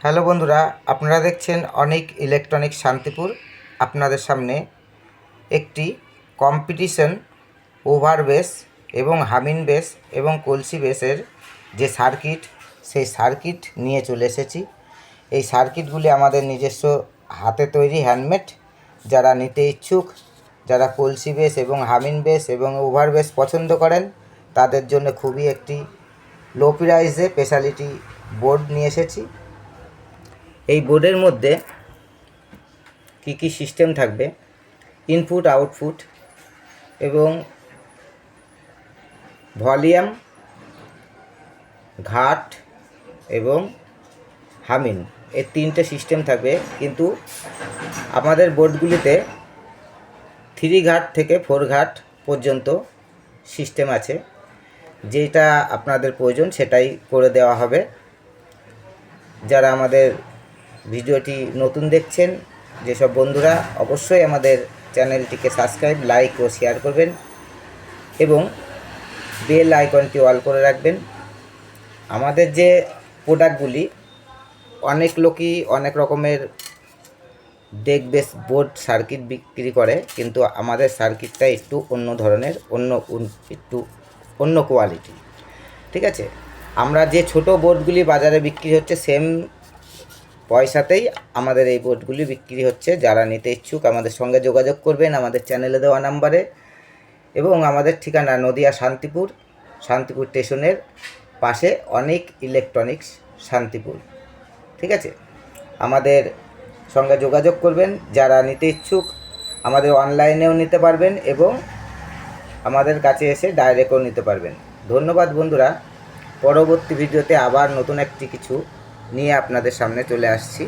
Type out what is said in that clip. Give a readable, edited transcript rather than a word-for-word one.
Hello বন্ধুরা, আপনারা দেখছেন অনেক ইলেকট্রনিক্স শান্তিপুর। আপনাদের সামনে একটি কম্পিটিশন ওভার বেস এবং হামিন বেস এবং কলসি বেসের যে সার্কিট, সেই সার্কিট নিয়ে চলে এসেছি। এই সার্কিটগুলি আমাদের নিজস্ব হাতে তৈরি হ্যান্ডমেড। যারা নিতে ইচ্ছুক, যারা কলসি বেস এবং হামিন বেস এবং ওভার বেস পছন্দ করেন, তাদের জন্য খুবই একটি লো প্রাইসে স্পেশালিটি বোর্ড নিয়ে এসেছি। এই বোর্ডের মধ্যে কি সিস্টেম থাকবে, ইনপুট আউটপুট এবং ভলিউম, ঘাট এবং হামিন, এই তিনটে সিস্টেম থাকবে। কিন্তু আমাদের বোর্ডগুলিতে 3 ঘাট থেকে 4 ঘাট পর্যন্ত সিস্টেম আছে। যেটা আপনাদের প্রয়োজন সেটাই করে দেওয়া হবে। যারা আমাদের ভিডিওটি নতুন দেখছেন, যেসব বন্ধুরা, অবশ্যই আমাদের চ্যানেলটিকে সাবস্ক্রাইব, লাইক ও শেয়ার করবেন এবং বেল আইকনটি অল করে রাখবেন। আমাদের যে প্রোডাক্টগুলি, অনেক লোকই অনেক রকমের ডেক বেস বোর্ড সার্কিট বিক্রি করে, কিন্তু আমাদের সার্কিটটা একটু অন্য ধরনের, একটু অন্য কোয়ালিটি। ঠিক আছে, আমরা যে ছোট বোর্ডগুলি বাজারে বিক্রি হচ্ছে, সেম পয়সাতেই আমাদের এই বোর্ডগুলি বিক্রি হচ্ছে। যারা নিতে ইচ্ছুক আমাদের সঙ্গে যোগাযোগ করবেন আমাদের চ্যানেলে দেওয়া নাম্বারে। এবং আমাদের ঠিকানা নদিয়া শান্তিপুর স্টেশনের পাশে অনেক ইলেকট্রনিক্স শান্তিপুর। ঠিক আছে, আমাদের সঙ্গে যোগাযোগ করবেন। যারা নিতে ইচ্ছুক আমাদের অনলাইনেও নিতে পারবেন এবং আমাদের কাছে এসে ডাইরেক্টও নিতে পারবেন। ধন্যবাদ বন্ধুরা। পরবর্তী ভিডিওতে আবার নতুন একটি কিছু নিয়ে আপনাদের সামনে চলে আসছি।